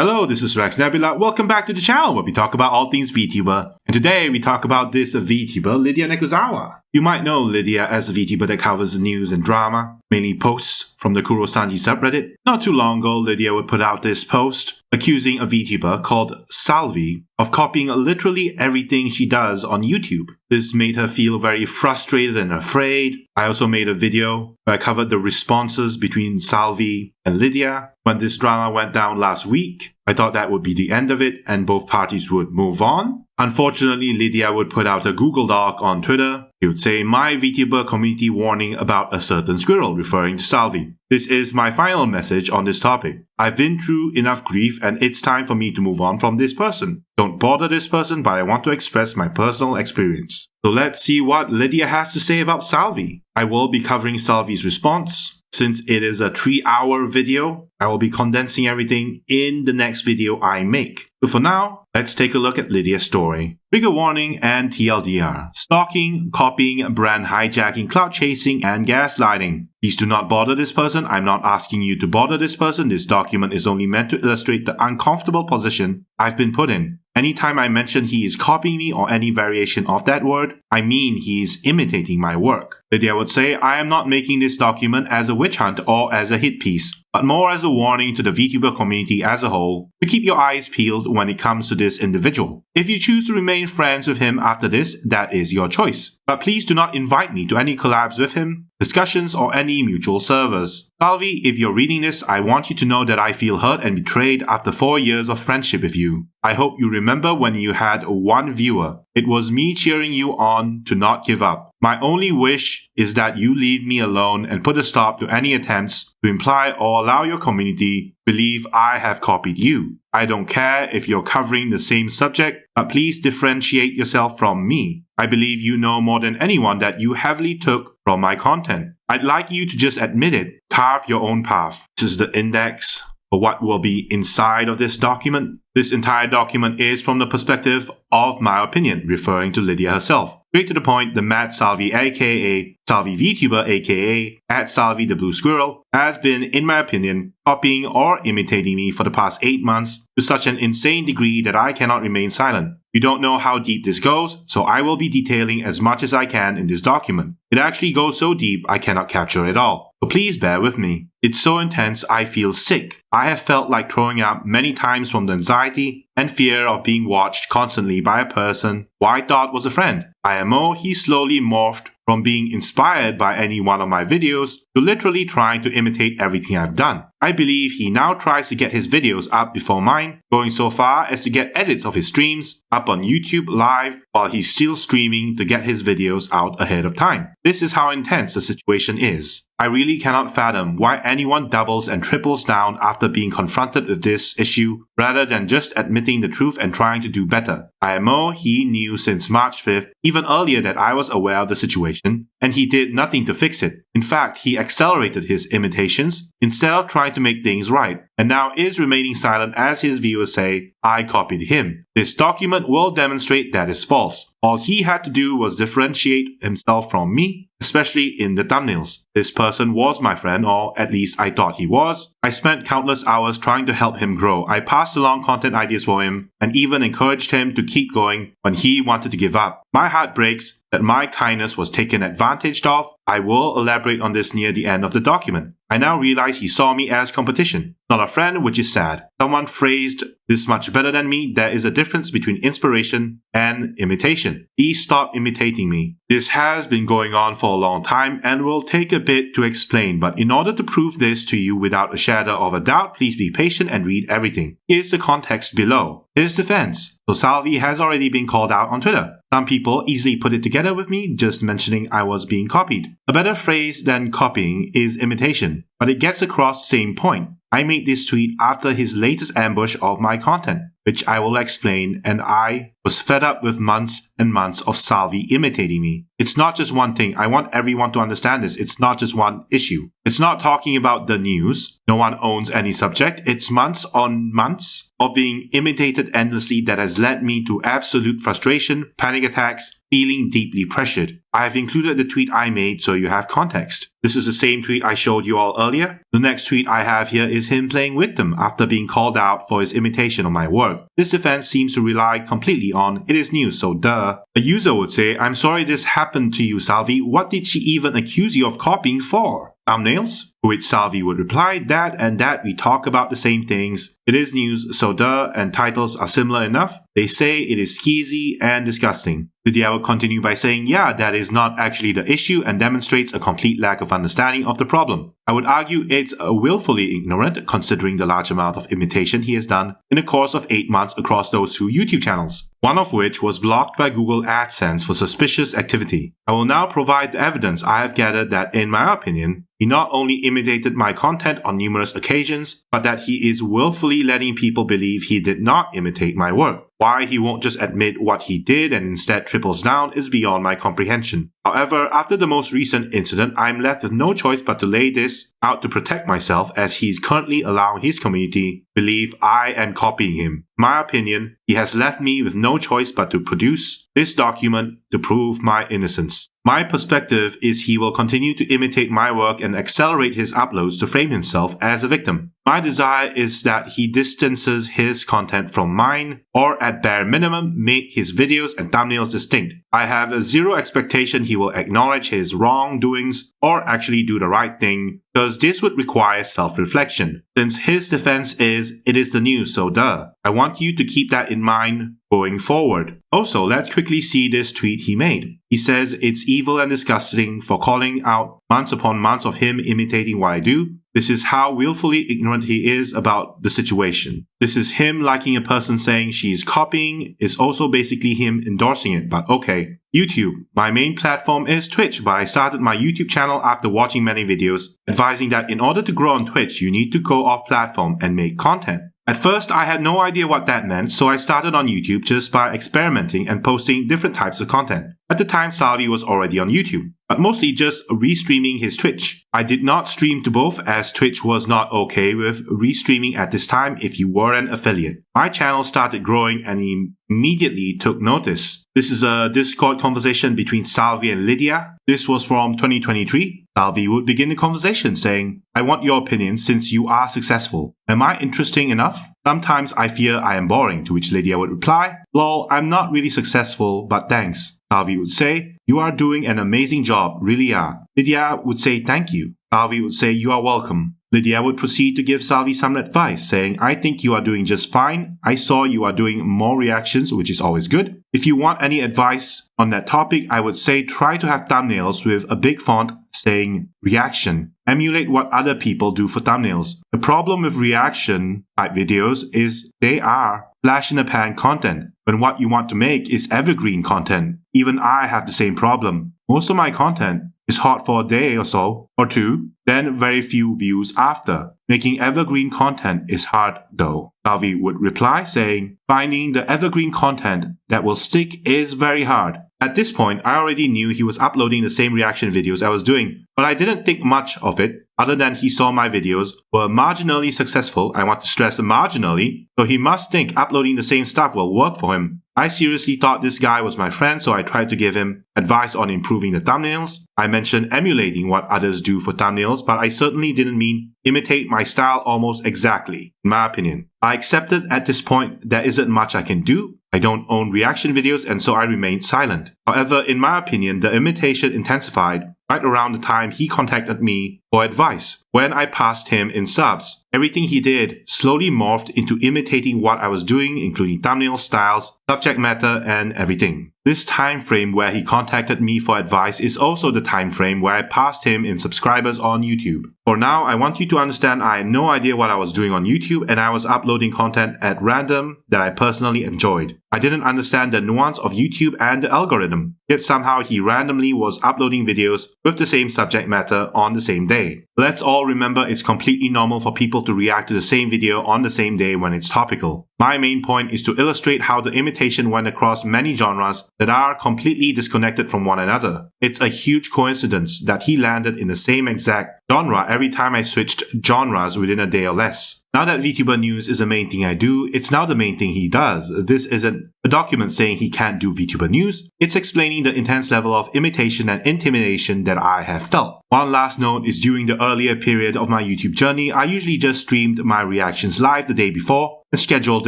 Hello, this is Rex Nebula. Welcome back to the channel where we talk about all things Vtuber. And today we talk about this Vtuber, Lidia Nekozawa. You might know Lidia as a Vtuber that covers news and drama, mainly posts from the Kuro-sanji subreddit. Not too long ago, Lidia would put out this post accusing a Vtuber called Salvi of copying literally everything she does on YouTube. This made her feel very frustrated and afraid. I also made a video where I covered the responses between Salvi and Lidia. When this drama went down last week, I thought that would be the end of it and both parties would move on. Unfortunately, Lidia would put out a Google Doc on Twitter. He would say, "My Vtuber community warning about a certain squirrel," referring to Salvi. This is my final message on this topic. I've been through enough grief and it's time for me to move on from this person. Don't bother this person, but I want to express my personal experience. So let's see what Lidia has to say about Salvi. I will be covering Salvi's response. Since it is a 3-hour video, I will be condensing everything in the next video I make. But for now, let's take a look at Lidia's story. Trigger warning and TLDR. Stalking, copying, brand hijacking, clout chasing, and gaslighting. Please do not bother this person. I'm not asking you to bother this person. This document is only meant to illustrate the uncomfortable position I've been put in. Anytime I mention he is copying me or any variation of that word, I mean he is imitating my work. Lidia would say, I am not making this document as a witch hunt or as a hit piece, but more as a warning to the Vtuber community as a whole to keep your eyes peeled when it comes to this individual. If you choose to remain friends with him after this, that is your choice. But please do not invite me to any collabs with him, discussions, or any mutual servers. Salvi, if you're reading this, I want you to know that I feel hurt and betrayed after 4 years of friendship with you. I hope you remember when you had one viewer. It was me cheering you on to not give up. My only wish is that you leave me alone and put a stop to any attempts to imply or allow your community to believe I have copied you. I don't care if you're covering the same subject, but please differentiate yourself from me. I believe you know more than anyone that you heavily took from my content. I'd like you to just admit it. Carve your own path. This is the index for what will be inside of this document. This entire document is from the perspective of my opinion, referring to Lidia herself. Straight to the point, the Mad Salvi aka Salvi Vtuber aka @Salvi the Blue Squirrel has been, in my opinion, copying or imitating me for the past 8 months to such an insane degree that I cannot remain silent. You don't know how deep this goes, so I will be detailing as much as I can in this document. It actually goes so deep I cannot capture it all, so please bear with me. It's so intense I feel sick. I have felt like throwing up many times from the anxiety and fear of being watched constantly by a person who I thought was a friend. IMO, he slowly morphed from being inspired by any one of my videos to literally trying to imitate everything I've done. I believe he now tries to get his videos up before mine, going so far as to get edits of his streams up on YouTube Live while he's still streaming to get his videos out ahead of time. This is how intense the situation is. I really cannot fathom why anyone doubles and triples down after being confronted with this issue rather than just admitting the truth and trying to do better. IMO, he knew since March 5th, even earlier, that I was aware of the situation, and he did nothing to fix it. In fact, he accelerated his imitations instead of trying to make things right, and now is remaining silent as his viewers say, I copied him. This document will demonstrate that is false. All he had to do was differentiate himself from me, especially in the thumbnails. This person was my friend, or at least I thought he was. I spent countless hours trying to help him grow. I passed along content ideas for him and even encouraged him to keep going when he wanted to give up. My heart breaks that my kindness was taken advantage of. I will elaborate on this near the end of the document. I now realize he saw me as competition, not a friend, which is sad. Someone phrased this much better than me. There is a difference between inspiration and imitation. Please stop imitating me. This has been going on for a long time and will take a bit to explain, but in order to prove this to you without a shadow of a doubt, please be patient and read everything. Here's the context below. His defense. So Salvi has already been called out on Twitter. Some people easily put it together with me, just mentioning I was being copied. A better phrase than copying is imitation, but it gets across the same point. I made this tweet after his latest ambush of my content, which I will explain, and I was fed up with months and months of Salvi imitating me. It's not just one thing. I want everyone to understand this. It's not just one issue. It's not talking about the news. No one owns any subject. It's months on months of being imitated endlessly that has led me to absolute frustration, panic attacks, feeling deeply pressured. I have included the tweet I made so you have context. This is the same tweet I showed you all earlier. The next tweet I have here is him playing victim after being called out for his imitation of my work. This defense seems to rely completely on "it is news, so duh." A user would say, "I'm sorry this happened to you, Salvi. What did she even accuse you of copying for? Thumbnails?" To which Salvi would reply, "That and that we talk about the same things. It is news, so duh, and titles are similar enough. They say it is skeezy and disgusting." Lidia would continue by saying, "Yeah, that is not actually the issue and demonstrates a complete lack of understanding of the problem. I would argue it's willfully ignorant considering the large amount of imitation he has done in the course of 8 months across those 2 YouTube channels, one of which was blocked by Google AdSense for suspicious activity. I will now provide the evidence I have gathered that, in my opinion, he not only imitated my content on numerous occasions, but that he is willfully letting people believe he did not imitate my work. Why he won't just admit what he did and instead triples down is beyond my comprehension. However, after the most recent incident, I'm left with no choice but to lay this out to protect myself, as he's currently allowing his community believe I am copying him. In my opinion, he has left me with no choice but to produce this document to prove my innocence. My perspective is he will continue to imitate my work and accelerate his uploads to frame himself as a victim. My desire is that he distances his content from mine, or at bare minimum, make his videos and thumbnails distinct. I have zero expectation he will acknowledge his wrongdoings or actually do the right thing, because this would require self-reflection. Since his defense is, "it is the news, so duh," I want you to keep that in mind going forward. Also, let's quickly see this tweet he made. He says it's evil and disgusting for calling out months upon months of him imitating what I do. This is how willfully ignorant he is about the situation. This is him liking a person saying she is copying. It's also basically him endorsing it, but okay. YouTube. My main platform is Twitch, but I started my YouTube channel after watching many videos advising that in order to grow on Twitch, you need to go off platform and make content. At first, I had no idea what that meant, so I started on YouTube just by experimenting and posting different types of content. At the time, Salvi was already on YouTube, but mostly just restreaming his Twitch. I did not stream to both, as Twitch was not okay with restreaming at this time if you were an affiliate. My channel started growing and immediately took notice. This is a Discord conversation between Salvi and Lidia. This was from 2023. Salvi would begin the conversation saying, "I want your opinion since you are successful. Am I interesting enough? Sometimes I fear I am boring," to which Lidia would reply, "Lol, I'm not really successful, but thanks." Salvi would say, "You are doing an amazing job, really are." Lidia would say thank you. Salvi would say, "You are welcome." Lidia would proceed to give Salvi some advice, saying, "I think you are doing just fine. I saw you are doing more reactions, which is always good. If you want any advice on that topic, I would say try to have thumbnails with a big font saying reaction. Emulate what other people do for thumbnails. The problem with reaction type videos is they are flash in the pan content, when what you want to make is evergreen content. Even I have the same problem. Most of my content is hot for a day or so, or two, then very few views after. Making evergreen content is hard though." Salvi would reply saying, "Finding the evergreen content that will stick is very hard." At this point, I already knew he was uploading the same reaction videos I was doing, but I didn't think much of it, other than he saw my videos were marginally successful. I want to stress marginally, so he must think uploading the same stuff will work for him. I seriously thought this guy was my friend, so I tried to give him advice on improving the thumbnails. I mentioned emulating what others do for thumbnails, but I certainly didn't mean imitate my style almost exactly, in my opinion. I accepted at this point there isn't much I can do. I don't own reaction videos, and so I remained silent. However, in my opinion, the imitation intensified right around the time he contacted me for advice. When I passed him in subs, everything he did slowly morphed into imitating what I was doing, including thumbnail styles, subject matter, and everything. This time frame where he contacted me for advice is also the time frame where I passed him in subscribers on YouTube. For now, I want you to understand I had no idea what I was doing on YouTube, and I was uploading content at random that I personally enjoyed. I didn't understand the nuance of YouTube and the algorithm, yet somehow he randomly was uploading videos with the same subject matter on the same day. Let's all remember it's completely normal for people to react to the same video on the same day when it's topical. My main point is to illustrate how the imitation went across many genres that are completely disconnected from one another. It's a huge coincidence that he landed in the same exact genre every time I switched genres within a day or less. Now that VTuber news is the main thing I do, it's now the main thing he does. This isn't a document saying he can't do VTuber news. It's explaining the intense level of imitation and intimidation that I have felt. One last note is during the earlier period of my YouTube journey, I usually just streamed my reactions live the day before and scheduled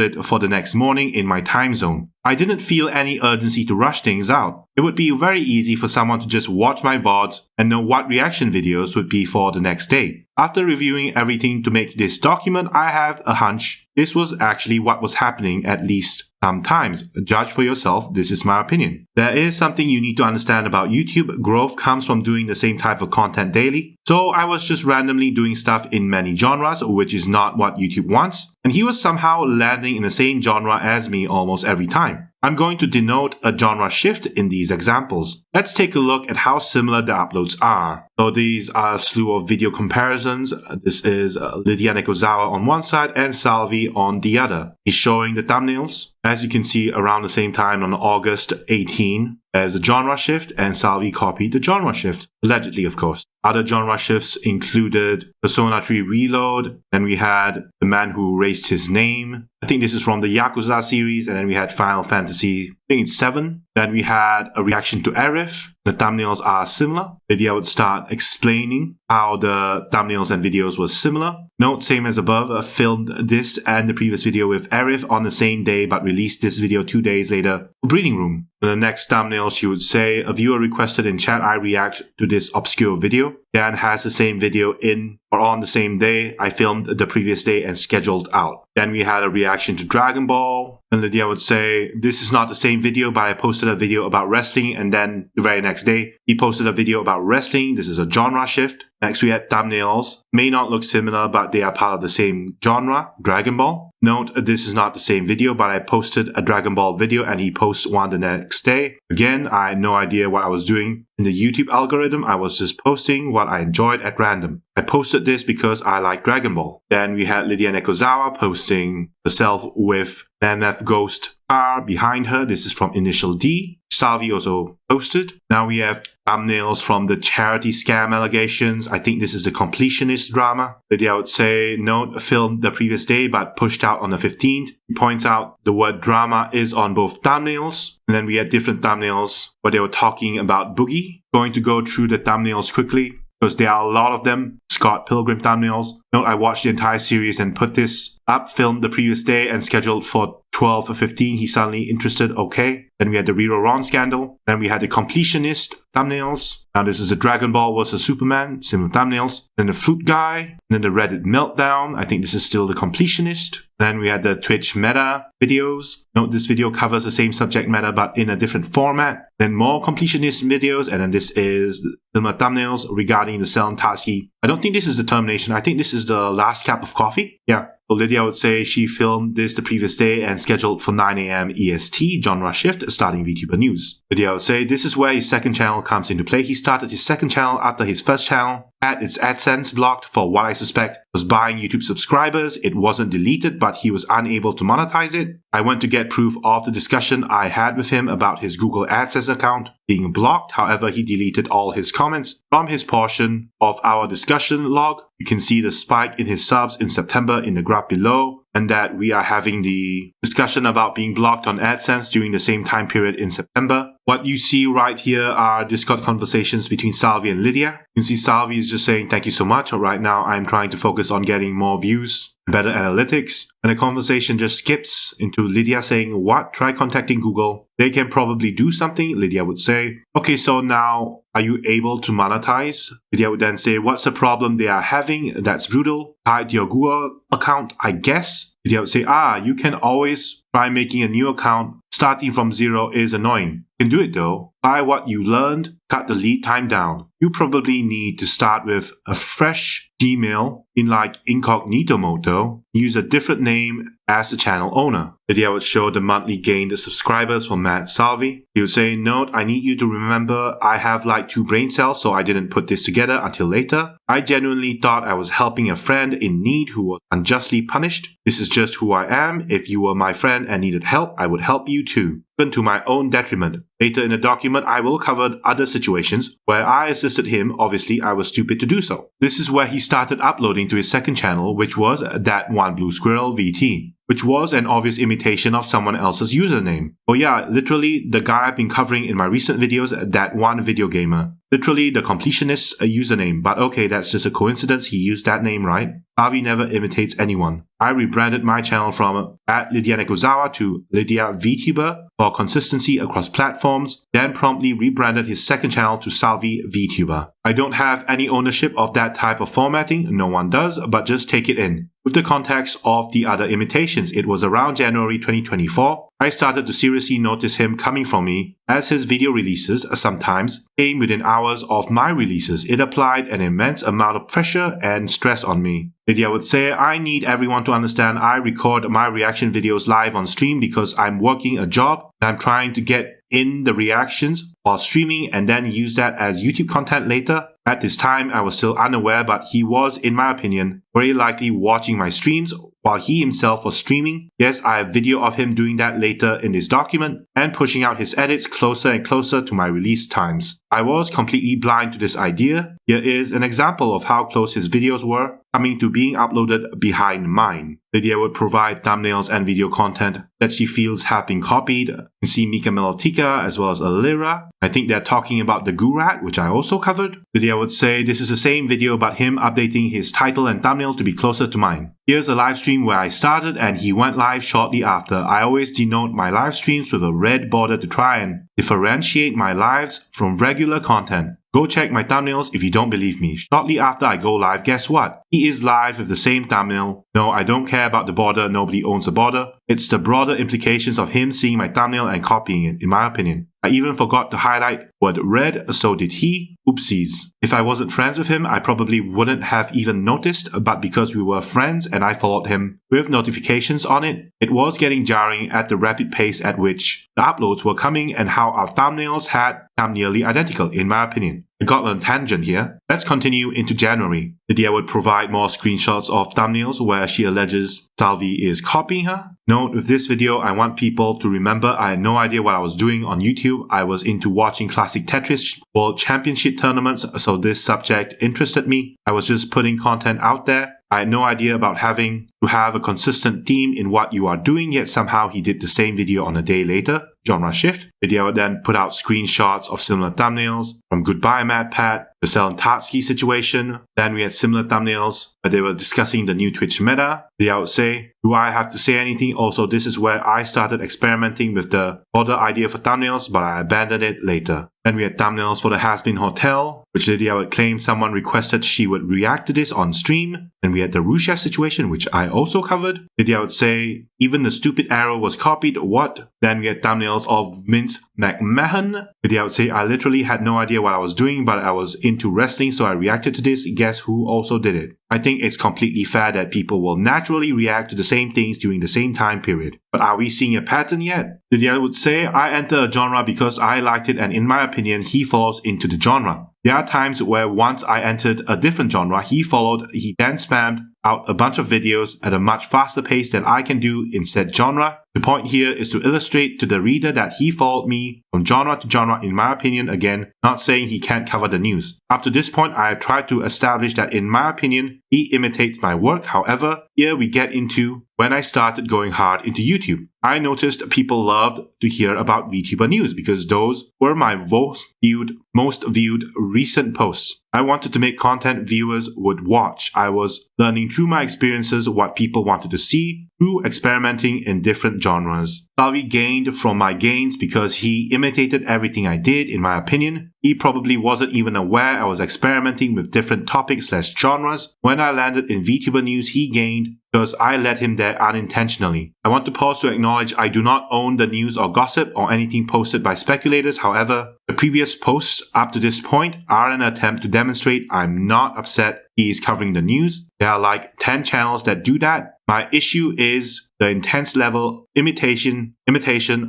it for the next morning in my time zone. I didn't feel any urgency to rush things out. It would be very easy for someone to just watch my VODs and know what reaction videos would be for the next day. After reviewing everything to make this document, I have a hunch this was actually what was happening, at least sometimes. Judge for yourself, this is my opinion. There is something you need to understand about YouTube. Growth comes from doing the same type of content daily. So I was just randomly doing stuff in many genres, which is not what YouTube wants. And he was somehow landing in the same genre as me almost every time. I'm going to denote a genre shift in these examples. Let's take a look at how similar the uploads are. So these are a slew of video comparisons. This is Lidia Nekozawa on one side and Salvi on the other. He's showing the thumbnails. As you can see, around the same time on August 18, there's a genre shift, and Salvi copied the genre shift. Allegedly, of course. Other genre shifts included Persona 3 Reload, then we had The Man Who Erased His Name. I think this is from the Yakuza series, and then we had Final Fantasy, I think it's 7. Then we had a reaction to Arif. The thumbnails are similar. Lydia would start explaining how the thumbnails and videos were similar. Note, same as above, filmed this and the previous video with Arif on the same day, but released this video 2 days later for Breeding Room. In the next thumbnail, she would say, a viewer requested in chat I react to this obscure video. Dan has the same video in or on the same day. I filmed the previous day and scheduled out. Then we had a reaction to Dragon Ball. And Lydia would say, this is not the same video, but I posted a video about wrestling. And then the very next day, he posted a video about wrestling. This is a genre shift. Next, we had thumbnails. May not look similar, but they are part of the same genre, Dragon Ball. Note, this is not the same video, but I posted a Dragon Ball video and he posts one the next day. Again, I had no idea what I was doing in the YouTube algorithm. I was just posting what I enjoyed at random. I posted this because I like Dragon Ball. Then we had Lidia Nekozawa posting herself with an MF Ghost car behind her. This is from Initial D. Salvi also posted. Now we have thumbnails from the charity scam allegations. I think this is the completionist drama. Lydia would say, note, filmed the previous day but pushed out on the 15th. He points out the word drama is on both thumbnails. And then we had different thumbnails where they were talking about Boogie. Going to go through the thumbnails quickly because there are a lot of them. Scott Pilgrim thumbnails. Note, I watched the entire series and put this up, filmed the previous day and scheduled for 12 or 15. He's suddenly interested. Okay. Then we had the Rero Ron scandal. Then we had the completionist thumbnails. Now this is a Dragon Ball vs Superman, similar thumbnails. Then the Fruit Guy. And then the Reddit meltdown. I think this is still the completionist. Then we had the Twitch meta videos. Note, this video covers the same subject matter but in a different format. Then more completionist videos. And then this is similar thumbnails regarding the Cell and Tatsuki. I don't think this is the termination. I think this is the last cup of coffee. Yeah. So Lydia would say she filmed this the previous day and scheduled for 9 a.m. EST, genre shift, starting VTuber news. Lydia would say this is where his second channel comes into play. He started his second channel after his first channel had its AdSense blocked for what I suspect was buying YouTube subscribers. It wasn't deleted, but he was unable to monetize it. I went to get proof of the discussion I had with him about his Google AdSense account being blocked. However, he deleted all his comments from his portion of our discussion log. You can see the spike in his subs in September in the graph below, and that we are having the discussion about being blocked on AdSense during the same time period in September. What you see right here are Discord conversations between Salvi and Lydia. You can see Salvi is just saying thank you so much. Right now I'm trying to focus on getting more views, better analytics. And the conversation just skips into Lydia saying, what? Try contacting Google. They can probably do something, Lydia would say. Okay, so now are you able to monetize? Lydia would then say, what's the problem they are having? That's brutal. Tied to your Google account, I guess. Lydia would say, you can always try making a new account. Starting from zero is annoying. You can do it though. Apply what you learned, cut the lead time down. You probably need to start with a fresh Gmail in like incognito mode though. Use a different name as the channel owner. Lydia would show the monthly gained subscribers for Matt Salvi. He would say, "Note, I need you to remember I have like 2 brain cells, so I didn't put this together until later. I genuinely thought I was helping a friend in need who was unjustly punished. This is just who I am. If you were my friend and needed help, I would help you too, even to my own detriment. Later in the document, I will cover other situations where I assisted him. Obviously, I was stupid to do so." This is where he started uploading to his second channel, which was That One Blue Squirrel VT, which was an obvious imitation of someone else's username. Oh yeah, literally the guy I've been covering in my recent videos, That One Video Gamer. Literally the completionist's username, but okay, that's just a coincidence he used that name, right? Salvi never imitates anyone. I rebranded my channel from @Lidia Nekozawa to Lidia Vtuber for consistency across platforms, then promptly rebranded his second channel to Salvi Vtuber. I don't have any ownership of that type of formatting, no one does, but just take it in. With the context of the other imitations, it was around January 2024, I started to seriously notice him coming from me, as his video releases sometimes came within hours of my releases. It applied an immense amount of pressure and stress on me. Lidia would say, "I need everyone to understand I record my reaction videos live on stream because I'm working a job and I'm trying to get in the reactions while streaming and then use that as YouTube content later." At this time, I was still unaware, but he was, in my opinion, very likely watching my streams while he himself was streaming. Yes, I have video of him doing that later in this document and pushing out his edits closer and closer to my release times. I was completely blind to this idea. Here is an example of how close his videos were coming to being uploaded behind mine. Lidia would provide thumbnails and video content that she feels have been copied. You can see Mika Melotika as well as Alira. I think they're talking about the Gurat, which I also covered. Lidia would say this is the same video but him updating his title and thumbnail to be closer to mine. Here's a live stream where I started and he went live shortly after. I always denote my live streams with a red border to try and differentiate my lives from regular content. Go check my thumbnails if you don't believe me. Shortly after I go live, guess what? He is live with the same thumbnail. No, I don't care about the border. Nobody owns a border. It's the broader implications of him seeing my thumbnail and copying it, in my opinion. I even forgot to highlight word red, so did he. Oopsies. If I wasn't friends with him, I probably wouldn't have even noticed, but because we were friends and I followed him with notifications on it, it was getting jarring at the rapid pace at which the uploads were coming and how our thumbnails had come nearly identical, in my opinion. I got on a tangent here. Let's continue into January. Lidia would provide more screenshots of thumbnails where she alleges Salvi is copying her. Note, with this video, I want people to remember I had no idea what I was doing on YouTube. I was into watching classic Tetris World Championship tournaments, so this subject interested me. I was just putting content out there. I had no idea about having to have a consistent theme in what you are doing, yet somehow he did the same video on a day later. Genre shift. Lidia would then put out screenshots of similar thumbnails from Goodbye MadPat, the Selen Tatsky situation. Then we had similar thumbnails where they were discussing the new Twitch meta. Lidia would say, "Do I have to say anything?" Also, this is where I started experimenting with the border idea for thumbnails, but I abandoned it later. Then we had thumbnails for the Has-Been Hotel, which Lidia would claim someone requested she would react to this on stream. Then we had the Russia situation, which I also covered. Lidia would say, "Even the stupid arrow was copied, what?" Then we had thumbnails of Vince McMahon. Lidia would say, "I literally had no idea what I was doing, but I was into wrestling, so I reacted to this. Guess who also did it?" I think it's completely fair that people will naturally react to the same things during the same time period. But are we seeing a pattern yet? Lidia would say, "I enter a genre because I liked it, and in my opinion, he falls into the genre. There are times where once I entered a different genre, he then spammed out a bunch of videos at a much faster pace than I can do in said genre. The point here is to illustrate to the reader that he followed me from genre to genre, in my opinion, again, not saying he can't cover the news. Up to this point, I have tried to establish that in my opinion, he imitates my work. However, here we get into when I started going hard into YouTube. I noticed people loved to hear about VTuber news because those were my most viewed recent posts. I wanted to make content viewers would watch. I was learning through my experiences what people wanted to see through experimenting in different genres. Salvi gained from my gains because he imitated everything I did, in my opinion. He probably wasn't even aware I was experimenting with different topics/genres. When I landed in VTuber news, he gained because I led him there unintentionally. I want to pause to acknowledge I do not own the news or gossip or anything posted by speculators. However, the previous posts up to this point are an attempt to demonstrate I'm not upset he is covering the news. There are like 10 channels that do that. My issue is the intense level imitation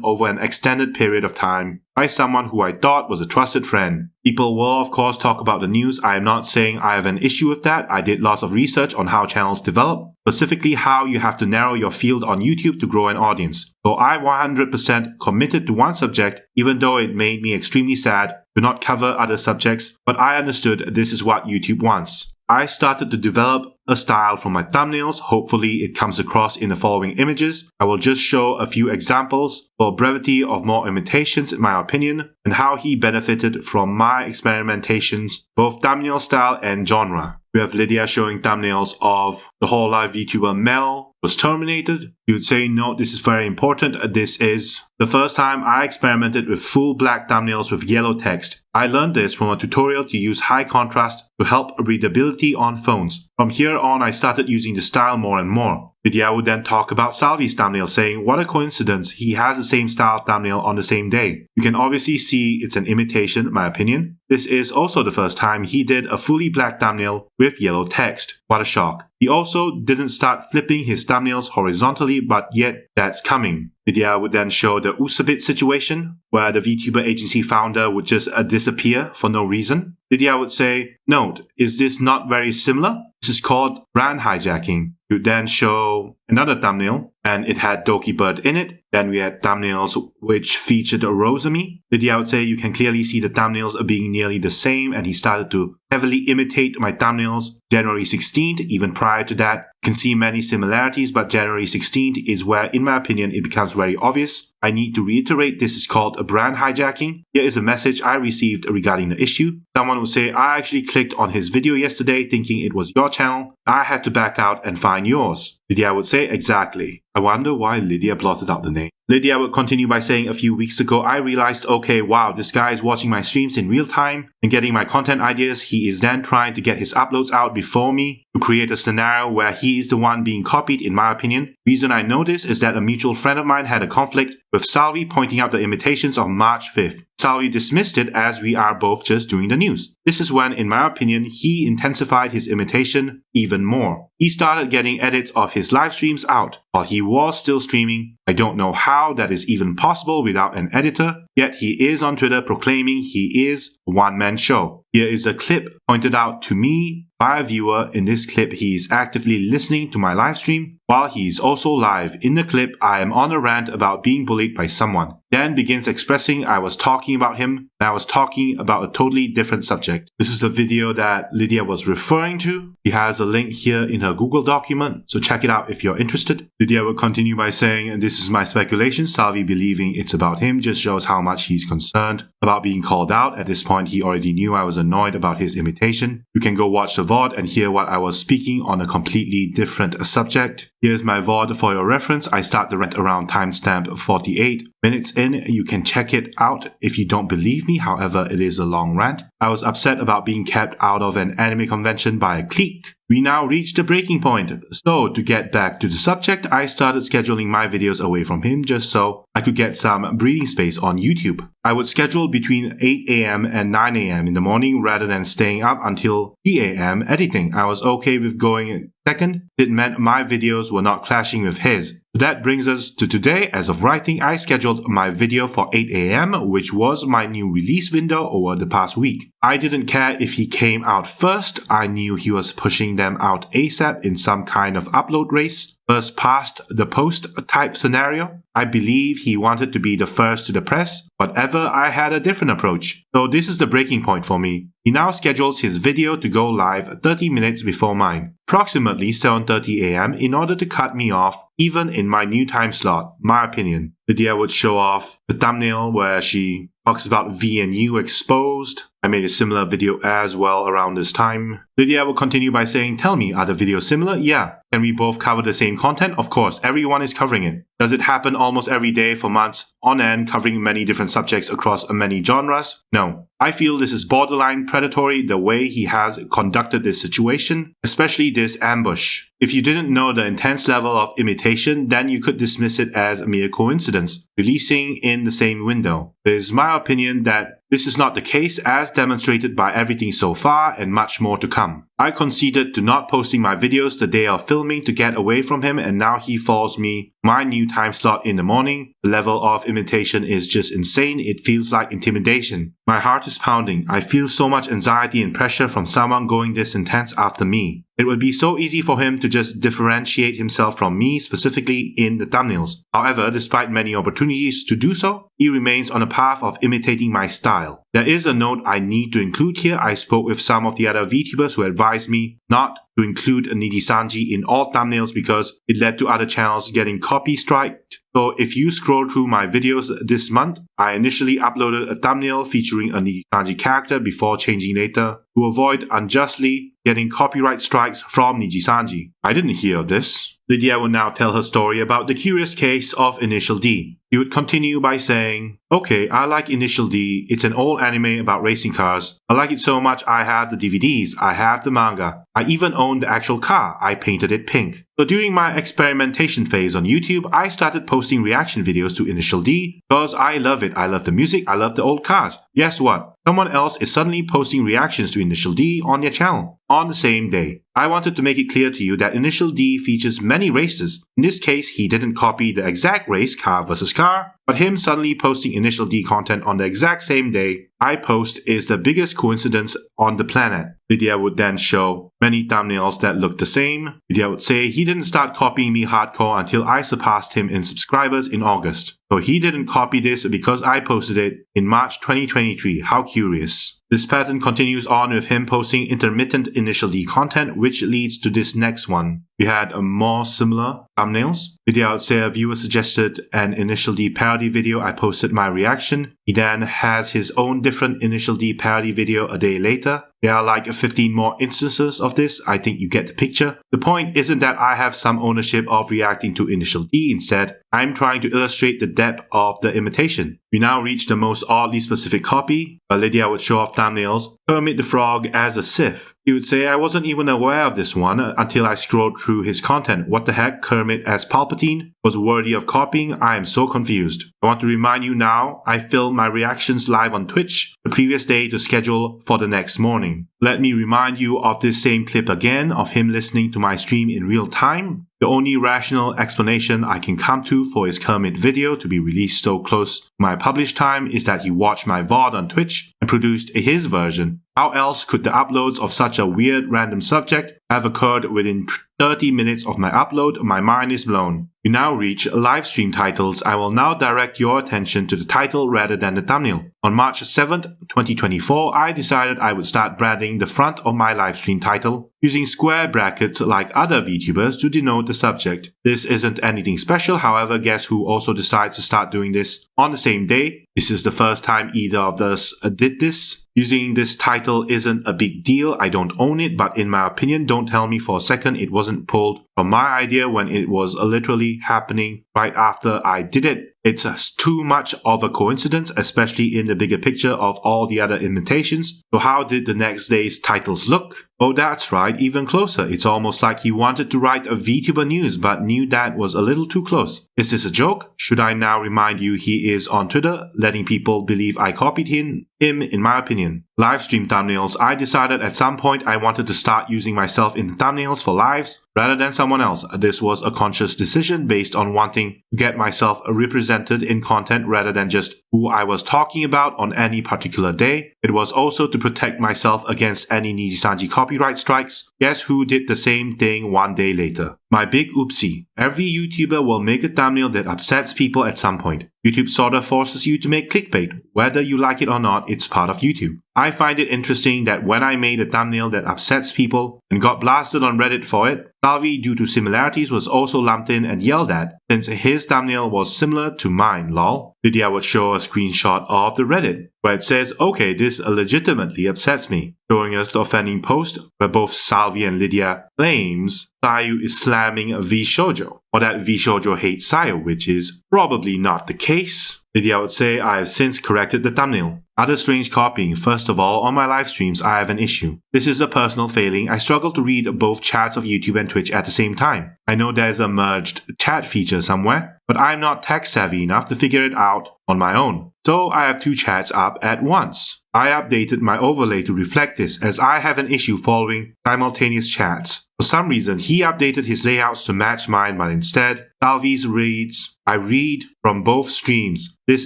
over an extended period of time by someone who I thought was a trusted friend. People will of course talk about the news. I am not saying I have an issue with that. I did lots of research on how channels develop, specifically how you have to narrow your field on YouTube to grow an audience. So I 100% committed to one subject, even though it made me extremely sad to not cover other subjects, but I understood this is what YouTube wants. I started to develop a style for my thumbnails. Hopefully it comes across in the following images. I will just show a few examples for brevity of more imitations in my opinion, and how he benefited from my experimentations, both thumbnail style and genre. We have Lidia showing thumbnails of the whole live VTuber Mel was terminated. You would say, no, this is very important. This is the first time I experimented with full black thumbnails with yellow text. I learned this from a tutorial to use high contrast to help readability on phones. From here on, I started using the style more and more. Lidia would then talk about Salvi's thumbnail, saying, what a coincidence, he has the same style thumbnail on the same day. You can obviously see it's an imitation, in my opinion. This is also the first time he did a fully black thumbnail with yellow text. What a shock. He also didn't start flipping his thumbnails horizontally, but yet that's coming. Lidia would then show the Usabit situation, where the VTuber agency founder would just disappear for no reason. Lidia would say, note, is this not very similar? This is called brand hijacking. You would then show another thumbnail, and it had Doki Bird in it. Then we had thumbnails which featured Rosemi. Lidia would say you can clearly see the thumbnails are being nearly the same, and he started to heavily imitate my thumbnails. January 16th, even prior to that, you can see many similarities, but January 16th is where, in my opinion, it becomes very obvious. I need to reiterate, this is called a brand hijacking. Here is a message I received regarding the issue. Someone would say, I actually clicked on his video yesterday thinking it was your channel. I had to back out and find yours. Lidia would say, exactly. I wonder why Lidia blotted out the name. Lidia would continue by saying, a few weeks ago, I realized, okay, wow, this guy is watching my streams in real time and getting my content ideas. He is then trying to get his uploads out before me to create a scenario where he is the one being copied, in my opinion. Reason I know this is that a mutual friend of mine had a conflict with Salvi pointing out the imitations on March 5th. Salvi dismissed it as we are both just doing the news. This is when, in my opinion, he intensified his imitation even more. He started getting edits of his live streams out while he was still streaming. I don't know how that is even possible without an editor, yet he is on Twitter proclaiming he is a one-man show. Here is a clip pointed out to me by a viewer. In this clip, he is actively listening to my live stream while he is also live. In the clip, I am on a rant about being bullied by someone. Dan begins expressing I was talking about him, and I was talking about a totally different subject. This is the video that Lidia was referring to. He has a link here in her Google document, so check it out if you're interested. Lidia will continue by saying, this is my speculation. Salvi believing it's about him just shows how much he's concerned about being called out. At this point, he already knew I was annoyed about his imitation. You can go watch the VOD and hear what I was speaking on a completely different subject. Here's my VOD for your reference. I start the rant around timestamp 48 minutes in. You can check it out if you don't believe me. However, it is a long rant. I was upset about being kept out of an anime convention by a clique. We now reached the breaking point. So to get back to the subject, I started scheduling my videos away from him just so I could get some breathing space on YouTube. I would schedule between 8 a.m. and 9 a.m. in the morning rather than staying up until 3 a.m. editing. I was okay with going second. It meant my videos were not clashing with his. So that brings us to today. As of writing, I scheduled my video for 8 a.m., which was my new release window over the past week. I didn't care if he came out first. I knew he was pushing them out ASAP in some kind of upload race. First past the post type scenario. I believe he wanted to be the first to the press. Whatever, I had a different approach. So this is the breaking point for me. He now schedules his video to go live 30 minutes before mine, approximately 7:30 a.m. in order to cut me off even in my new time slot, my opinion. Lidia would show off the thumbnail where she talks about VNU exposed. I made a similar video as well around this time. Lidia will continue by saying, tell me, are the videos similar? Yeah. Can we both cover the same content? Of course, everyone is covering it. Does it happen almost every day for months on end, covering many different subjects across many genres? No. I feel this is borderline predatory the way he has conducted this situation, especially this ambush. If you didn't know the intense level of imitation, then you could dismiss it as a mere coincidence, releasing in the same window. It is my opinion that This is not the case as demonstrated by everything so far and much more to come. I conceded to not posting my videos the day of filming to get away from him, and now he follows me my new time slot in the morning. The level of imitation is just insane. It feels like intimidation. My heart is pounding. I feel so much anxiety and pressure from someone going this intense after me. It would be so easy for him to just differentiate himself from me, specifically in the thumbnails. However, despite many opportunities to do so, he remains on a path of imitating my style. There is a note I need to include here. I spoke with some of the other VTubers who advised me not to include a Nijisanji in all thumbnails because it led to other channels getting copy striked. So if you scroll through my videos this month, I initially uploaded a thumbnail featuring a Nijisanji character before changing later to avoid unjustly getting copyright strikes from Nijisanji. I didn't hear of this. Lidia will now tell her story about the curious case of Initial D. He would continue by saying, "Okay, I like Initial D. It's an old anime about racing cars. I like it so much I have the DVDs, I have the manga. I even own the actual car. I painted it pink." So during my experimentation phase on YouTube, I started posting reaction videos to Initial D because I love it. I love the music, I love the old cars. Guess what? Someone else is suddenly posting reactions to Initial D on their channel on the same day. I wanted to make it clear to you that Initial D features many races. In this case, he didn't copy the exact race, car versus car, but him suddenly posting Initial D content on the exact same day I post is the biggest coincidence on the planet. Lidia would then show many thumbnails that looked the same. Lidia would say he didn't start copying me hardcore until I surpassed him in subscribers in August. So he didn't copy this because I posted it in March 2023. How curious. This pattern continues on with him posting intermittent Initial D content, which leads to this next one. We had a more similar thumbnails. Lidia would say a viewer suggested an Initial D parody video. I posted my reaction. He then has his own different Initial D parody video a day later. There are like 15 more instances of this. I think you get the picture. The point isn't that I have some ownership of reacting to Initial D. Instead, I'm trying to illustrate the depth of the imitation. We now reach the most oddly specific copy. Lidia would show off thumbnails. Kermit the Frog as a Sith. He would say, I wasn't even aware of this one until I scrolled through his content. What the heck? Kermit as Palpatine was worthy of copying? I am so confused. I want to remind you now, I filmed my reactions live on Twitch the previous day to schedule for the next morning. Let me remind you of this same clip again of him listening to my stream in real time. The only rational explanation I can come to for his Kermit video to be released so close to my published time is that he watched my VOD on Twitch and produced his version. How else could the uploads of such a weird random subject have occurred within 30 minutes of my upload? My mind is blown. We now reach live stream titles. I will now direct your attention to the title rather than the thumbnail. On March 7th, 2024, I decided I would start branding the front of my live stream title using square brackets like other VTubers to denote the subject. This isn't anything special, however, guess who also decides to start doing this on the same day? This is the first time either of us did this. Using this title isn't a big deal. I don't own it, but in my opinion, don't tell me for a second it wasn't pulled from my idea when it was literally happening right after I did it. It's too much of a coincidence, especially in the bigger picture of all the other imitations. So how did the next day's titles look? Oh, that's right, even closer. It's almost like he wanted to write a VTuber news, but knew that was a little too close. Is this a joke? Should I now remind you he is on Twitter, letting people believe I copied him, in my opinion. Livestream thumbnails. I decided at some point I wanted to start using myself in thumbnails for lives rather than someone else. This was a conscious decision based on wanting to get myself represented in content rather than just who I was talking about on any particular day. It was also to protect myself against any Nijisanji copyright strikes. Guess who did the same thing one day later? My big oopsie. Every YouTuber will make a thumbnail that upsets people at some point. YouTube sorta forces you to make clickbait. Whether you like it or not, it's part of YouTube. I find it interesting that when I made a thumbnail that upsets people and got blasted on Reddit for it, Salvi, due to similarities, was also lumped in and yelled at since his thumbnail was similar to mine, lol. Lidia would show a screenshot of the Reddit where it says, okay, this legitimately upsets me, showing us the offending post where both Salvi and Lidia claims Sayu is slamming Vshoujo, or that Vshoujo hates Sayu, which is probably not the case. Lidia would say, I have since corrected the thumbnail. Other strange copying. First of all, on my live streams, I have an issue. This is a personal failing. I struggle to read both chats of YouTube and Twitch at the same time. I know there's a merged chat feature somewhere, but I'm not tech savvy enough to figure it out on my own. So I have two chats up at once. I updated my overlay to reflect this as I have an issue following simultaneous chats. For some reason, he updated his layouts to match mine, but instead, Salvi's reads, I read from both streams. This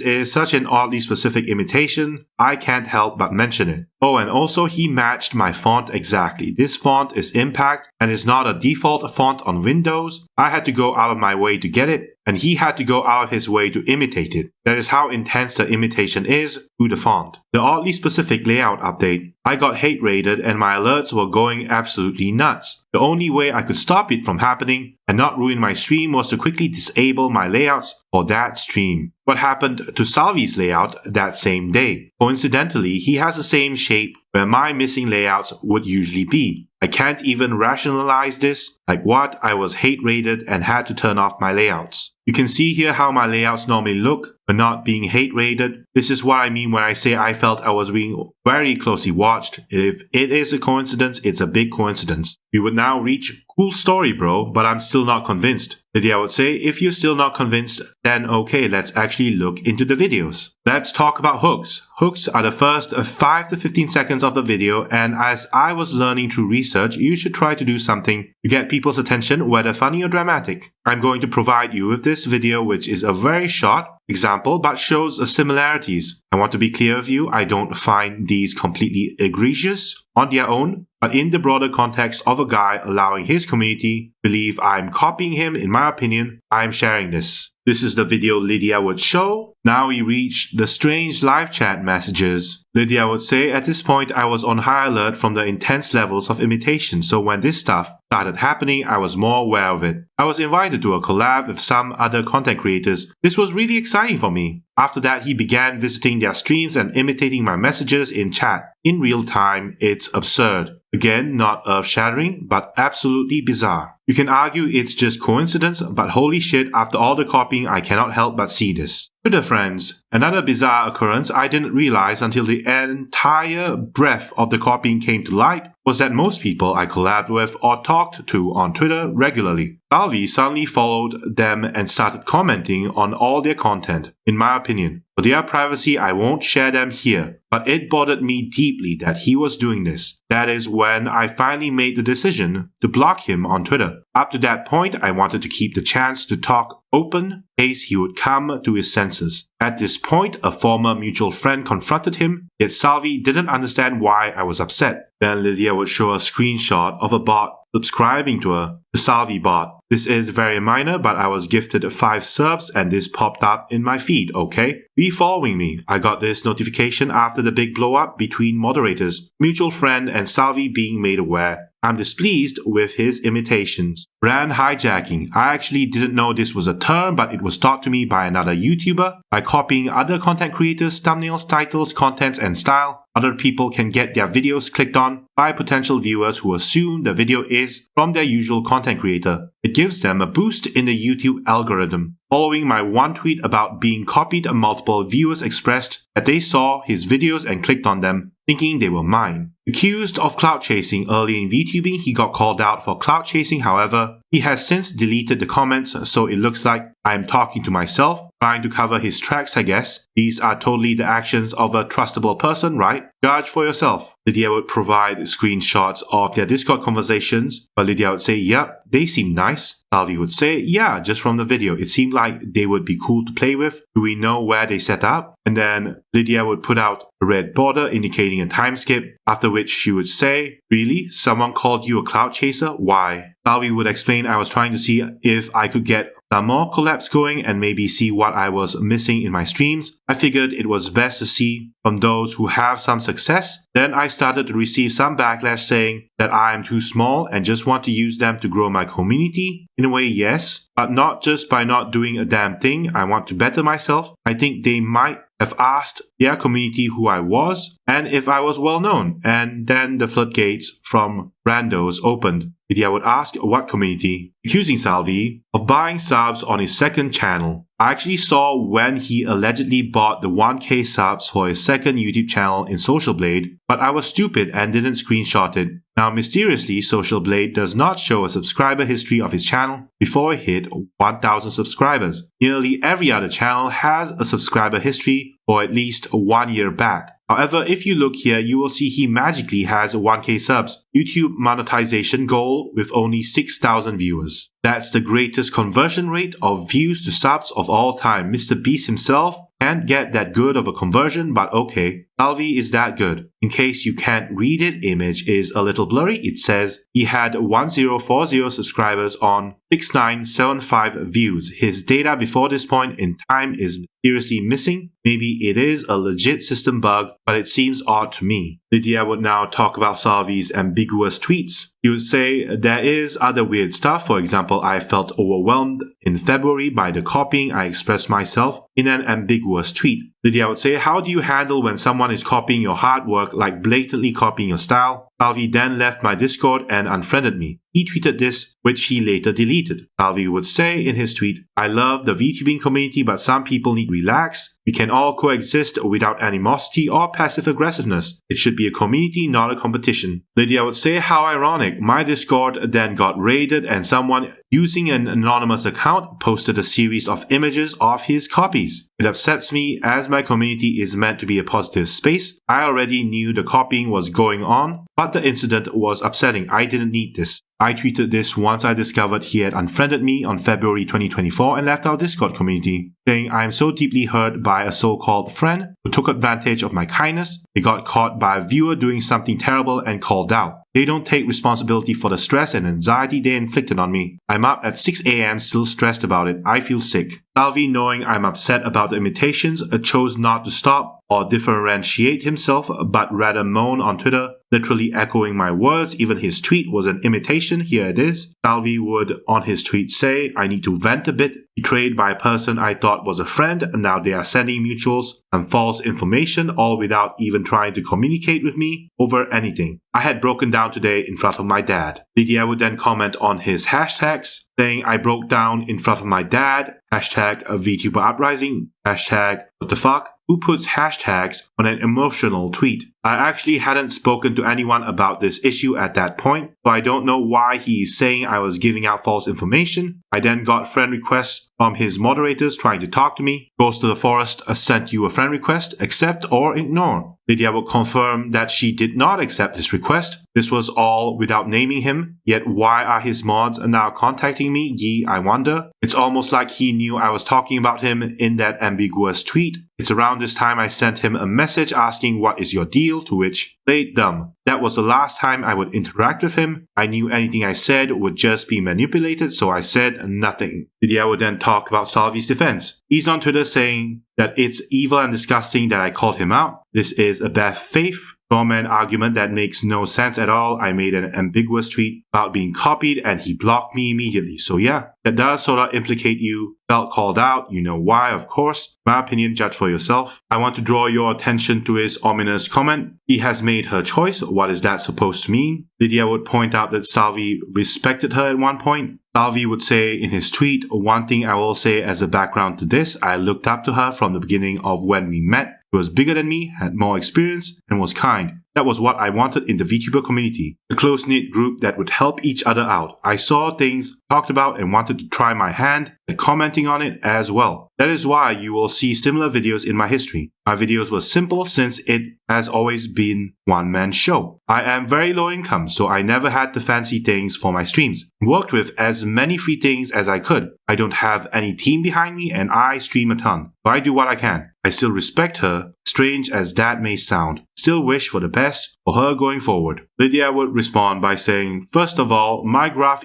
is such an oddly specific imitation, I can't help but mention it. Oh, and also he matched my font exactly. This font is Impact and is not a default font on Windows. I had to go out of my way to get it, and he had to go out of his way to imitate it. That is how intense the imitation is to the font. The oddly specific layout update. I got hate raided and my alerts were going absolutely nuts. The only way I could stop it from happening and not ruin my stream was to quickly disable my layouts for that stream. What happened to Salvi's layout that same day? Coincidentally, he has the same shape where my missing layouts would usually be. I can't even rationalize this, like what, I was hate raided and had to turn off my layouts. You can see here how my layouts normally look when not being hate raided. This is what I mean when I say I felt I was being very closely watched. If it is a coincidence, it's a big coincidence. We would now reach cool story bro, but I'm still not convinced. Lydia would say, if you're still not convinced, then okay, let's actually look into the videos. Let's talk about hooks. Hooks are the first 5 to 15 seconds of the video, and as I was learning through research, you should try to do something to get people's attention, whether funny or dramatic. I'm going to provide you with this video, which is a very short example, but shows similarities. I want to be clear with you, I don't find these completely egregious on their own, but in the broader context of a guy allowing his community to believe I'm copying him, in my opinion, I'm sharing this. This is the video Lydia would show. Now we reach the strange live chat messages. Lydia would say, at this point I was on high alert from the intense levels of imitation, so when this stuff started happening, I was more aware of it. I was invited to a collab with some other content creators. This was really exciting for me. After that, he began visiting their streams and imitating my messages in chat. In real time, it's absurd. Again, not earth-shattering, but absolutely bizarre. You can argue it's just coincidence, but holy shit, after all the copying, I cannot help but see this. Twitter friends. Another bizarre occurrence I didn't realize until the entire breadth of the copying came to light was that most people I collabed with or talked to on Twitter regularly. Salvi suddenly followed them and started commenting on all their content. In my opinion, for their privacy, I won't share them here, but it bothered me deeply that he was doing this. That is when I finally made the decision to block him on Twitter. Up to that point, I wanted to keep the chance to talk open in case he would come to his senses. At this point, a former mutual friend confronted him, yet Salvi didn't understand why I was upset. Then Lydia would show a screenshot of a bot subscribing to her, the Salvi bot. This is very minor, but I was gifted 5 subs and this popped up in my feed, okay? Be following me. I got this notification after the big blow up between moderators, mutual friend and Salvi being made aware. I'm displeased with his imitations. Brand hijacking. I actually didn't know this was a term, but it was taught to me by another YouTuber. By copying other content creators' thumbnails, titles, contents, and style, other people can get their videos clicked on by potential viewers who assume the video is from their usual content creator. It gives them a boost in the YouTube algorithm. Following my one tweet about being copied, multiple viewers expressed that they saw his videos and clicked on them, thinking they were mine. Accused of clout chasing early in VTubing, he got called out for clout chasing. However, he has since deleted the comments, so it looks like I am talking to myself, trying to cover his tracks, I guess. These are totally the actions of a trustable person, right? Judge for yourself. Lydia would provide screenshots of their Discord conversations, but Lydia would say, yep, they seem nice. Salvi would say, yeah, just from the video, it seemed like they would be cool to play with. Do we know where they set up? And then Lydia would put out a red border indicating a time skip, after which she would say, really? Someone called you a clout chaser? Why? Salvi would explain I was trying to see if I could get some more collabs going and maybe see what I was missing in my streams. I figured it was best to see from those who have some success. Then I started to receive some backlash saying that I am too small and just want to use them to grow my community. In a way, yes, but not just by not doing a damn thing. I want to better myself. I think they might have asked their community who I was and if I was well known, and then the floodgates from randos opened. Lydia would ask what community, accusing Salvi of buying subs on his second channel. I actually saw when he allegedly bought the 1k subs for his second YouTube channel in Social Blade, but I was stupid and didn't screenshot it. Now mysteriously, Social Blade does not show a subscriber history of his channel before it hit 1000 subscribers. Nearly every other channel has a subscriber history for at least 1 year back. However, if you look here, you will see he magically has 1k subs. YouTube monetization goal with only 6,000 viewers. That's the greatest conversion rate of views to subs of all time. Mr. Beast himself can't get that good of a conversion, but okay. Salvi is that good. In case you can't read it, image is a little blurry. It says he had 1040 subscribers on 6975 views. His data before this point in time is mysteriously missing. Maybe it is a legit system bug, but it seems odd to me. Lydia would now talk about Salvi's ambiguous tweets. He would say there is other weird stuff. For example, I felt overwhelmed in February by the copying I expressed myself in an ambiguous tweet. Lydia would say, how do you handle when someone is copying your hard work, like blatantly copying your style? Salvi then left my Discord and unfriended me. He tweeted this, which he later deleted. Salvi would say in his tweet, I love the VTubing community, but some people need to relax. We can all coexist without animosity or passive aggressiveness. It should be a community, not a competition. Lydia would say, how ironic. My Discord then got raided and someone using an anonymous account posted a series of images of his copies. It upsets me as my community is meant to be a positive space. I already knew the copying was going on, but the incident was upsetting. I didn't need this. I tweeted this once I discovered he had unfriended me on February 2024 and left our Discord community, saying I am so deeply hurt by a so-called friend who took advantage of my kindness. They got caught by a viewer doing something terrible and called out. They don't take responsibility for the stress and anxiety they inflicted on me. I'm up at 6 a.m. still stressed about it. I feel sick. Salvi, knowing I'm upset about the imitations, chose not to stop or differentiate himself, but rather moan on Twitter, literally echoing my words. Even his tweet was an imitation. Here it is. Salvi would on his tweet say, I need to vent a bit. Betrayed by a person I thought was a friend, and now they are sending mutuals and false information, all without even trying to communicate with me over anything. I had broken down today in front of my dad. Lydia would then comment on his hashtags, saying I broke down in front of my dad, hashtag VTuber uprising, hashtag what the fuck. Who puts hashtags on an emotional tweet? I actually hadn't spoken to anyone about this issue at that point, so I don't know why he is saying I was giving out false information. I then got friend requests from his moderators trying to talk to me. Goes to the forest, sent you a friend request, accept or ignore. Lydia would confirm that she did not accept this request. This was all without naming him. Yet why are his mods now contacting me? Gee, I wonder. It's almost like he knew I was talking about him in that ambiguous tweet. It's around this time I sent him a message asking what is your deal, to which played dumb. That was the last time I would interact with him. I knew anything I said would just be manipulated, so I said nothing. Lydia would then talk about Salvi's defense. He's on Twitter saying that it's evil and disgusting that I called him out. This is a bad faith strawman argument that makes no sense at all. I made an ambiguous tweet about being copied and he blocked me immediately. So yeah, that does sort of implicate you. Felt called out, you know why, of course. My opinion, judge for yourself. I want to draw your attention to his ominous comment. He has made her choice. What is that supposed to mean? Lydia would point out that Salvi respected her at one point. Salvi would say in his tweet, one thing I will say as a background to this, I looked up to her from the beginning of when we met. She was bigger than me, had more experience, and was kind. That was what I wanted in the VTuber community. A close-knit group that would help each other out. I saw things, talked about, and wanted to try my hand at commenting on it as well. That is why you will see similar videos in my history. My videos were simple since it has always been one-man show. I am very low income, so I never had the fancy things for my streams. Worked with as many free things as I could. I don't have any team behind me and I stream a ton. So I do what I can. I still respect her, strange as that may sound. Still wish for the best for her going forward. Lydia would respond by saying, first of all, my graph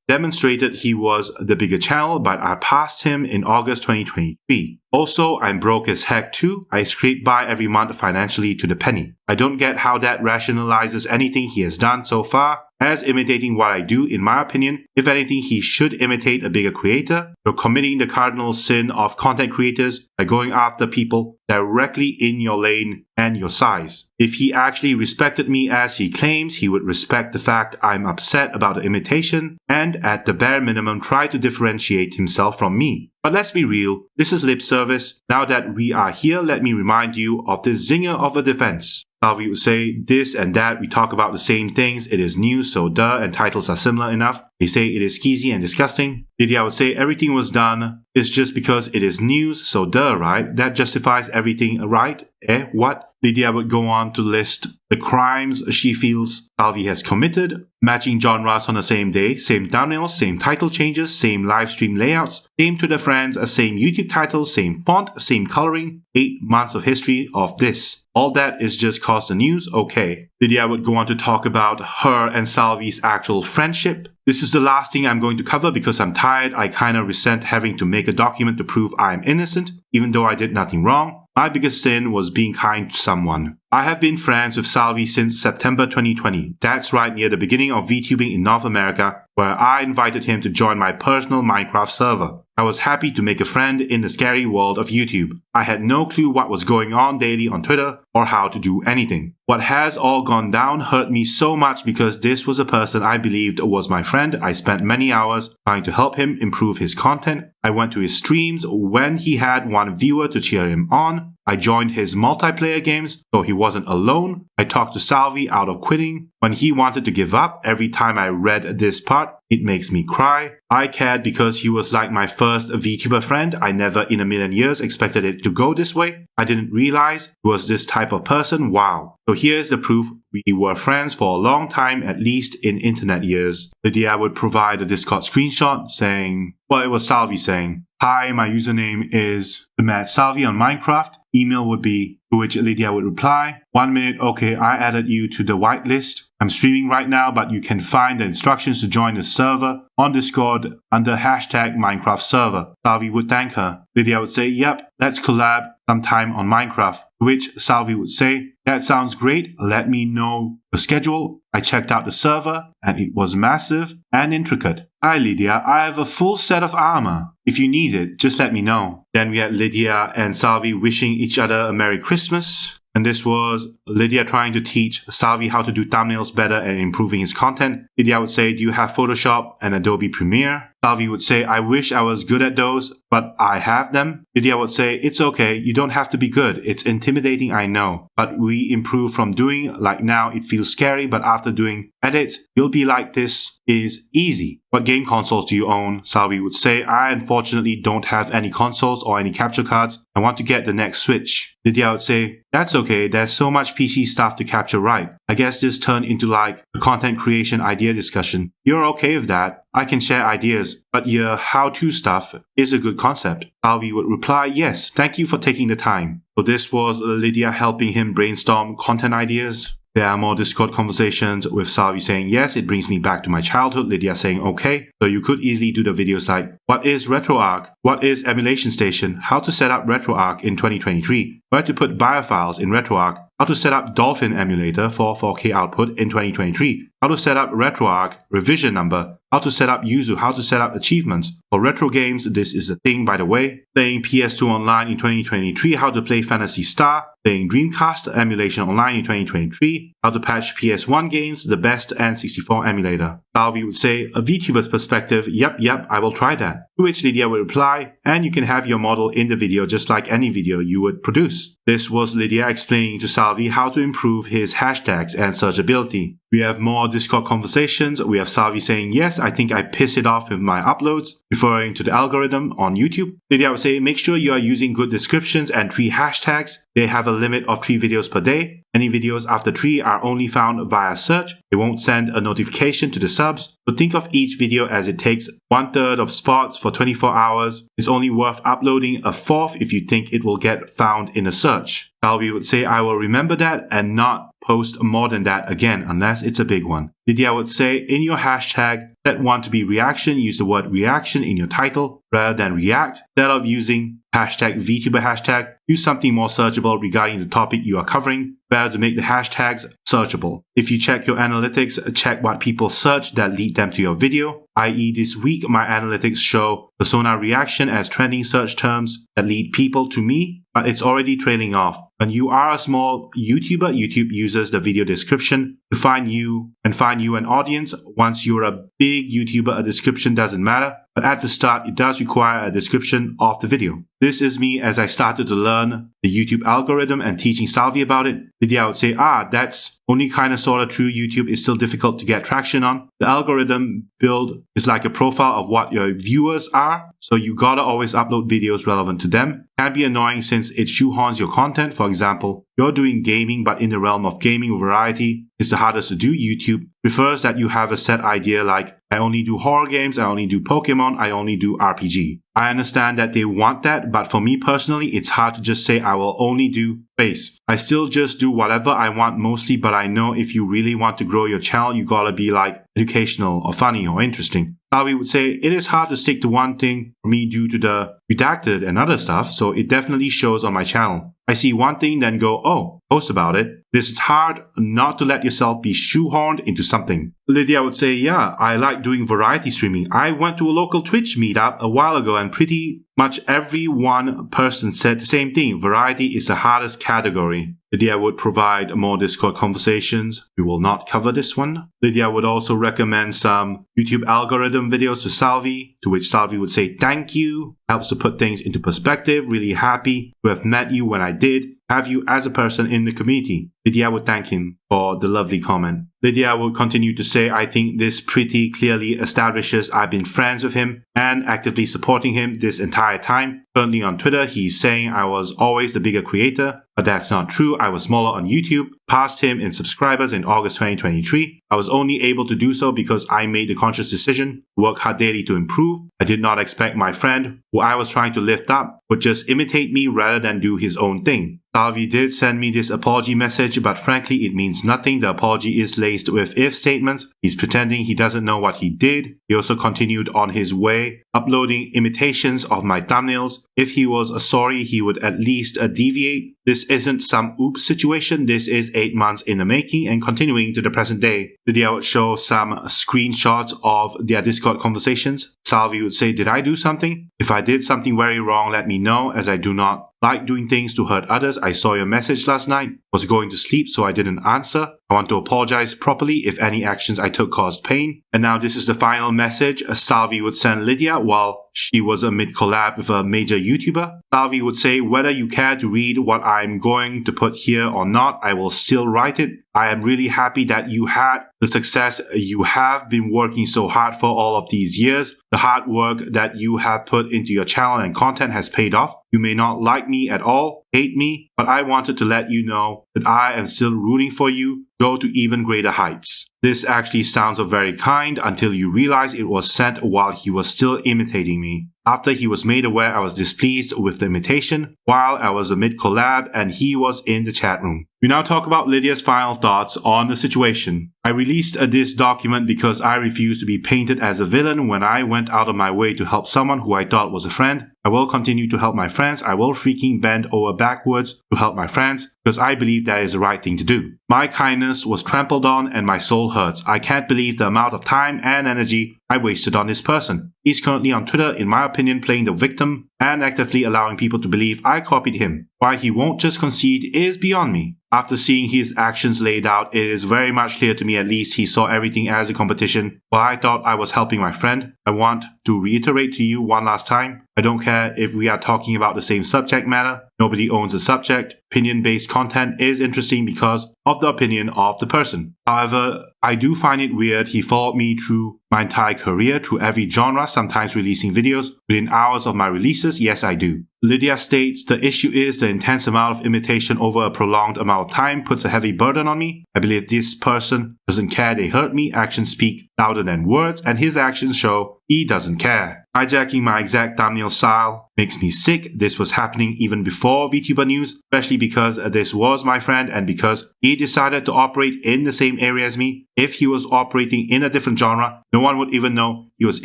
demonstrated he was the bigger channel, but I passed him in August 2023. Also, I'm broke as heck too. I scrape by every month financially to the penny. I don't get how that rationalizes anything he has done so far as imitating what I do. In my opinion, if anything, he should imitate a bigger creator. You're committing the cardinal sin of content creators by going after people directly in your lane and your size. If he actually respected me as he claims, he would respect the fact I'm upset about the imitation and at the bare minimum try to differentiate himself from me. But let's be real, this is lip service. Now that we are here, let me remind you of this zinger of a defense. Salvi would say, this and that, we talk about the same things, it is news, so duh, and titles are similar enough. They say it is skeezy and disgusting. Lydia would say everything was done is just because it is news, so duh, right? That justifies everything, right? What? Lydia would go on to list the crimes she feels Salvi has committed, matching genres on the same day, same thumbnails, same title changes, same live stream layouts, same Twitter friends, same YouTube titles, same font, same coloring, 8 months of history of this. All that is just cause the news? Okay. Lydia would go on to talk about her and Salvi's actual friendship. This is the last thing I'm going to cover because I'm tired. I kinda resent having to make a document to prove I'm innocent, even though I did nothing wrong. My biggest sin was being kind to someone. I have been friends with Salvi since September 2020. That's right near the beginning of VTubing in North America, where I invited him to join my personal Minecraft server. I was happy to make a friend in the scary world of YouTube. I had no clue what was going on daily on Twitter or how to do anything. What has all gone down hurt me so much because this was a person I believed was my friend. I spent many hours trying to help him improve his content. I went to his streams when he had one viewer to cheer him on. I joined his multiplayer games so he wasn't alone. I talked to Salvi out of quitting. When he wanted to give up, every time I read this part, it makes me cry. I cared because he was like my first VTuber friend. I never in a million years expected it to go this way. I didn't realize he was this type of person. Wow. So here's the proof. We were friends for a long time, at least in internet years. Lydia would provide a Discord screenshot saying, well, it was Salvi saying, hi, my username is Salvi on Minecraft. Email would be, to which Lydia would reply, 1 minute, okay, I added you to the whitelist. I'm streaming right now, but you can find the instructions to join the server on Discord under hashtag Minecraft server. Salvi would thank her. Lydia would say, yep, let's collab sometime on Minecraft. To which Salvi would say, that sounds great, let me know the schedule. I checked out the server and it was massive and intricate. Hi Lydia, I have a full set of armor. If you need it, just let me know. Then we had Lydia and Salvi wishing each other a Merry Christmas. And this was Lydia trying to teach Salvi how to do thumbnails better and improving his content. Lydia would say, do you have Photoshop and Adobe Premiere? Salvi would say, I wish I was good at those, but I have them. Lydia would say, it's okay, you don't have to be good. It's intimidating, I know. But we improve from doing, like now it feels scary, but after doing edit, you'll be like, this is easy. What game consoles do you own? Salvi would say, I unfortunately don't have any consoles or any capture cards. I want to get the next Switch. Lydia would say, that's okay, there's so much PC stuff to capture right. I guess this turned into like a content creation idea discussion. You're okay with that? I can share ideas, but your how-to stuff is a good concept. Salvi would reply, yes, thank you for taking the time. So this was Lydia helping him brainstorm content ideas. There are more Discord conversations with Salvi saying, yes, it brings me back to my childhood. Lydia saying, okay. So you could easily do the videos like, what is RetroArch? What is Emulation Station? How to set up RetroArch in 2023? Where to put biofiles in RetroArch? How to set up Dolphin emulator for 4K output in 2023? How to set up RetroArch revision number? How to set up Yuzu? How to set up achievements? For retro games, this is a thing by the way. Playing PS2 online in 2023, how to play Phantasy Star. Playing Dreamcast emulation online in 2023. How to patch PS1 games, the best N64 emulator. Salvi would say, a VTuber's perspective, yep, I will try that. To which Lydia would reply, and you can have your model in the video just like any video you would produce. This was Lydia explaining to Salvi how to improve his hashtags and searchability. We have more Discord conversations. We have Salvi saying, yes, I think I pissed it off with my uploads, referring to the algorithm on YouTube. Lydia would say, make sure you are using good descriptions and 3 hashtags. They have a limit of 3 videos per day. Any videos after 3 are only found via search. They won't send a notification to the subs. So think of each video as it takes 1/3 of spots for 24 hours. It's only worth uploading a 4th if you think it will get found in a search. Salvi would say, I will remember that and not post more than that again unless it's a big one. Lydia would say, in your hashtag, set one to be reaction, use the word reaction in your title rather than react. Instead of using hashtag VTuber hashtag, use something more searchable regarding the topic you are covering, better to make the hashtags searchable. If you check your analytics, check what people search that lead them to your video. i.e. this week my analytics show persona reaction as trending search terms that lead people to me, but it's already trailing off. When you are a small YouTuber, YouTube uses the video description to find you an audience. Once you're a big YouTuber, a description doesn't matter, but at the start, it does require a description of the video. This is me as I started to learn the YouTube algorithm and teaching Salvi about it. Lydia would say, that's only kind of sort of true. YouTube is still difficult to get traction on. The algorithm build is like a profile of what your viewers are, so you gotta always upload videos relevant to them. Can be annoying since it shoehorns your content. For example, you're doing gaming, but in the realm of gaming variety is the hardest to do. YouTube prefers that you have a set idea like, I only do horror games, I only do Pokemon, I only do RPG. I understand that they want that, but for me personally, it's hard to just say I will only do space. I still just do whatever I want mostly, but I know if you really want to grow your channel, you gotta be like educational or funny or interesting. Salvi would say, it is hard to stick to one thing for me due to the redacted and other stuff, so it definitely shows on my channel. I see one thing, then go, post about it. It's hard not to let yourself be shoehorned into something. Lydia would say, I like doing variety streaming. I went to a local Twitch meetup a while ago and pretty much every one person said the same thing. Variety is the hardest category. Lydia would provide more Discord conversations. We will not cover this one. Lydia would also recommend some YouTube algorithm videos to Salvi, to which Salvi would say thank you. Helps to put things into perspective. Really happy to have met you when I did. Have you as a person in the community. Lydia would thank him for the lovely comment. Lydia would continue to say, I think this pretty clearly establishes I've been friends with him and actively supporting him this entire time. Currently on Twitter, he's saying I was always the bigger creator, but that's not true. I was smaller on YouTube, passed him in subscribers in August 2023. I was only able to do so because I made the conscious decision to work hard daily to improve. I did not expect my friend, who I was trying to lift up, would just imitate me rather than do his own thing. Salvi did send me this apology message, but frankly it means nothing. The apology is laced with if statements. He's pretending he doesn't know what he did. He also continued on his way, uploading imitations of my thumbnails. If he was sorry, he would at least deviate. This isn't some oops situation. This is 8 months in the making and continuing to the present day. Lydia would show some screenshots of their Discord conversations. Salvi would say, did I do something? If I did something very wrong, let me know, as I do not like doing things to hurt others. I saw your message last night. Was going to sleep, so I didn't answer. I want to apologize properly if any actions I took caused pain. And now this is the final message Salvi would send Lydia while she was amid collab with a major YouTuber. Salvi would say, whether you care to read what I'm going to put here or not, I will still write it. I am really happy that you had the success you have been working so hard for all of these years. The hard work that you have put into your channel and content has paid off. You may not like me at all, hate me, but I wanted to let you know that I am still rooting for you. Go to even greater heights. This actually sounds very kind until you realize it was sent while he was still imitating me. After he was made aware I was displeased with the imitation while I was amid collab and he was in the chat room. We now talk about Lydia's final thoughts on the situation. I released this document because I refused to be painted as a villain when I went out of my way to help someone who I thought was a friend. I will continue to help my friends. I will freaking bend over backwards to help my friends because I believe that is the right thing to do. My kindness was trampled on and my soul hurts. I can't believe the amount of time and energy I wasted on this person. He's currently on Twitter, in my opinion, playing the victim and actively allowing people to believe I copied him. Why he won't just concede is beyond me. After seeing his actions laid out, it is very much clear to me at least he saw everything as a competition. While I thought I was helping my friend, I want to reiterate to you one last time, I don't care if we are talking about the same subject matter. Nobody owns a subject. Opinion-based content is interesting because of the opinion of the person. However, I do find it weird he followed me through my entire career, through every genre, sometimes releasing videos within hours of my releases. Yes, I do. Lydia states, the issue is the intense amount of imitation over a prolonged amount of time puts a heavy burden on me. I believe this person doesn't care they hurt me. Actions speak louder than words, and his actions show he doesn't care. hijacking my exact thumbnail style makes me sick. This was happening even before VTuber news, especially because this was my friend and because he decided to operate in the same area as me. If he was operating in a different genre, no one would even know he was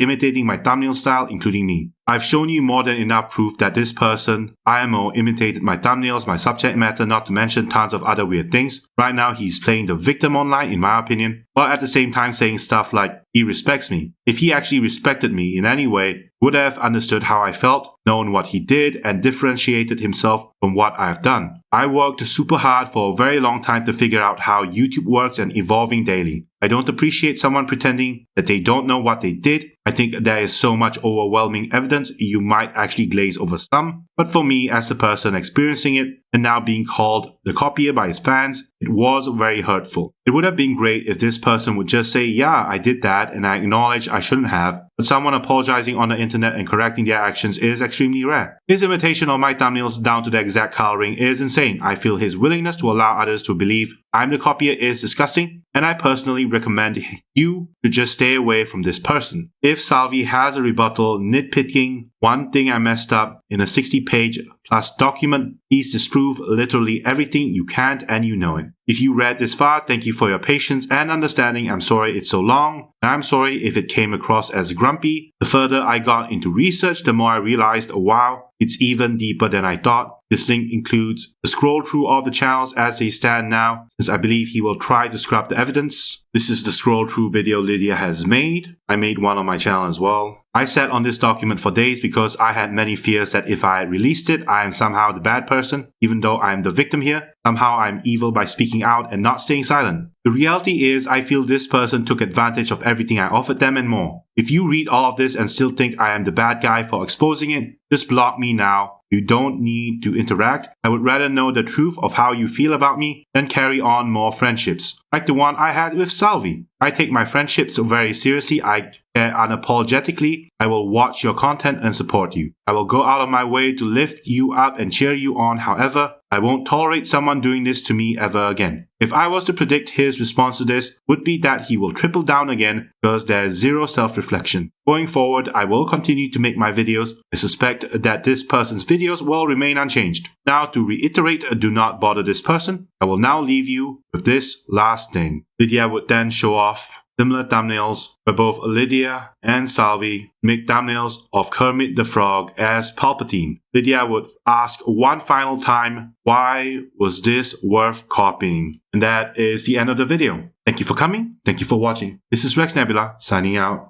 imitating my thumbnail style, including me. I've shown you more than enough proof that this person, IMO, imitated my thumbnails, my subject matter, not to mention tons of other weird things. Right now, he's playing the victim online, in my opinion, but at the same time saying stuff like, he respects me. If he actually respected me in any way, would have understood how I felt, known what he did, and differentiated himself from what I have done. I worked super hard for a very long time to figure out how YouTube works and evolving daily. I don't appreciate someone pretending that they don't know what they did. I think there is so much overwhelming evidence you might actually glaze over some. But for me, as the person experiencing it and now being called the copier by his fans, it was very hurtful. It would have been great if this person would just say, yeah, I did that and I acknowledge I shouldn't have. But someone apologizing on the internet and correcting their actions is extremely rare. His imitation of my thumbnails down to the exact coloring is insane. I feel his willingness to allow others to believe I'm the copier is disgusting, and I personally recommend you to just stay away from this person. If Salvi has a rebuttal nitpicking one thing I messed up in a 60-page plus document, please disprove literally everything you can't and you know it. If you read this far, thank you for your patience and understanding. I'm sorry it's so long, and I'm sorry if it came across as grumpy. The further I got into research, the more I realized, wow, it's even deeper than I thought. This link includes the scroll through of the channels as they stand now, since I believe he will try to scrub the evidence. This is the scroll through video Lidia has made. I made one on my channel as well. I sat on this document for days because I had many fears that if I released it, I am somehow the bad person, even though I am the victim here. Somehow I am evil by speaking out and not staying silent. The reality is I feel this person took advantage of everything I offered them and more. If you read all of this and still think I am the bad guy for exposing it, just block me now. You don't need to interact. I would rather know the truth of how you feel about me than carry on more friendships, like the one I had with Salvi. I take my friendships very seriously. I care unapologetically. I will watch your content and support you. I will go out of my way to lift you up and cheer you on. However, I won't tolerate someone doing this to me ever again. If I was to predict his response to this, would be that he will triple down again because there is zero self-reflection. Going forward, I will continue to make my videos. I suspect that this person's videos will remain unchanged. Now, to reiterate, do not bother this person. I will now leave you with this last thing. Lidia would then show off similar thumbnails where both Lidia and Salvi make thumbnails of Kermit the Frog as Palpatine. Lidia would ask one final time, why was this worth copying? And that is the end of the video. Thank you for coming. Thank you for watching. This is Rex Nebula signing out.